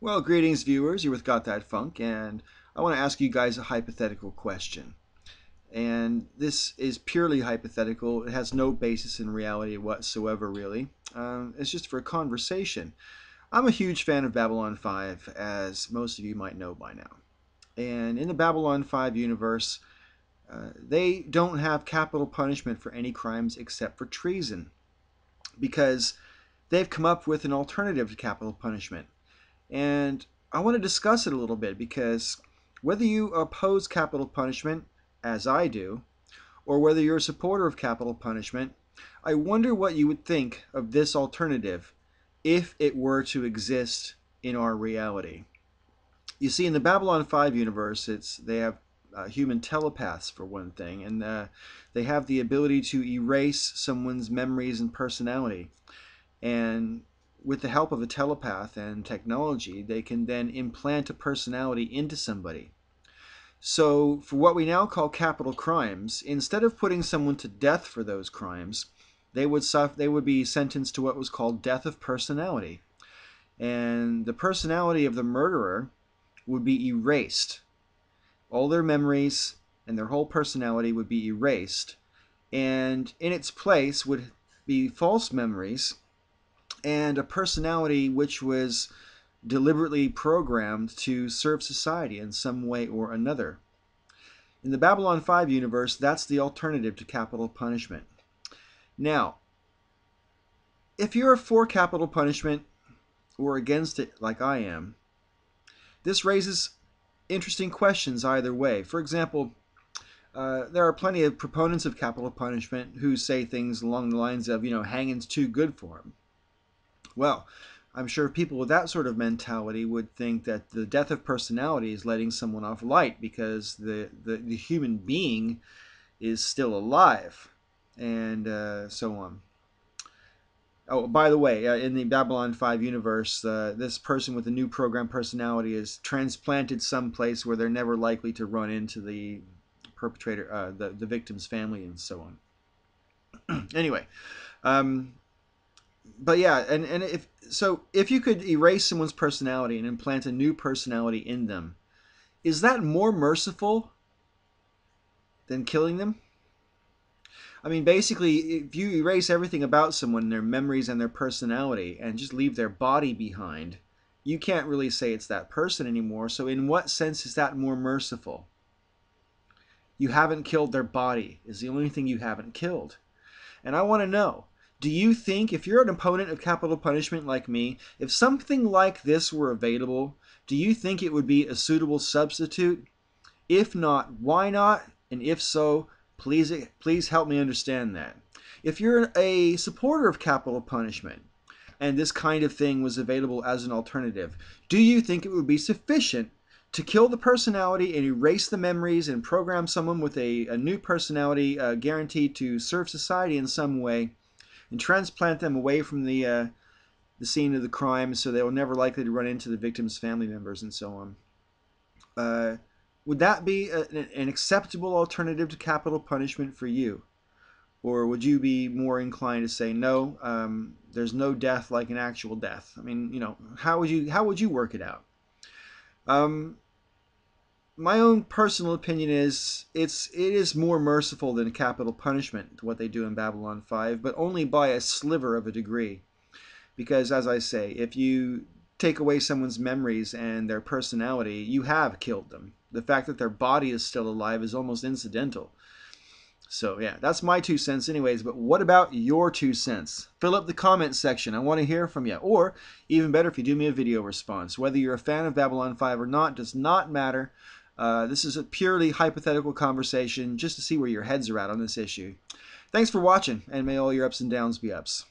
Well, greetings viewers, you're with gothatfunk, and I want to ask you guys a hypothetical question. And this is purely hypothetical. It has no basis in reality whatsoever, really. It's just for a conversation. I'm a huge fan of Babylon 5, as most of you might know by now. And in the Babylon 5 universe, they don't have capital punishment for any crimes except for treason, because they've come up with an alternative to capital punishment. And I want to discuss it a little bit because whether you oppose capital punishment, as I do, or whether you're a supporter of capital punishment, I wonder what you would think of this alternative if it were to exist in our reality. You see, in the Babylon 5 universe, they have human telepaths, for one thing, and they have the ability to erase someone's memories and personality. And with the help of a telepath and technology, they can then implant a personality into somebody. So for what we now call capital crimes, instead of putting someone to death for those crimes, they would be sentenced to what was called death of personality. And the personality of the murderer would be erased. All their memories and their whole personality would be erased. And in its place would be false memories and a personality which was deliberately programmed to serve society in some way or another. In the Babylon 5 universe, that's the alternative to capital punishment. Now, if you're for capital punishment or against it like I am, this raises interesting questions either way. For example, there are plenty of proponents of capital punishment who say things along the lines of, hanging's too good for them. Well, I'm sure people with that sort of mentality would think that the death of personality is letting someone off light because the human being is still alive, and so on. Oh, by the way, in the Babylon 5 universe, this person with the new programmed personality is transplanted someplace where they're never likely to run into the perpetrator, the victim's family, and so on. Anyway, but yeah, and if you could erase someone's personality and implant a new personality in them, is that more merciful than killing them? I mean, basically, if you erase everything about someone, their memories and their personality, and just leave their body behind, you can't really say it's that person anymore. So in what sense is that more merciful? You haven't killed their body, is the only thing you haven't killed. And I want to know, do you think, if you're an opponent of capital punishment like me, if something like this were available, do you think it would be a suitable substitute? If not, why not? And if so, please help me understand that. If you're a supporter of capital punishment, and this kind of thing was available as an alternative, do you think it would be sufficient to kill the personality and erase the memories and program someone with a new personality guaranteed to serve society in some way, and transplant them away from the scene of the crime so they were never likely to run into the victim's family members and so on? Would that be an acceptable alternative to capital punishment for you? Or would you be more inclined to say, no, there's no death like an actual death? I mean, how would you work it out? My own personal opinion is it is more merciful than capital punishment, what they do in Babylon 5, but only by a sliver of a degree. Because, as I say, if you take away someone's memories and their personality, you have killed them. The fact that their body is still alive is almost incidental. So yeah, that's my 2 cents anyways, but what about your 2 cents? Fill up the comment section. I want to hear from you. Or, even better, if you do me a video response. Whether you're a fan of Babylon 5 or not does not matter. This is a purely hypothetical conversation just to see where your heads are at on this issue. Thanks for watching, and may all your ups and downs be ups.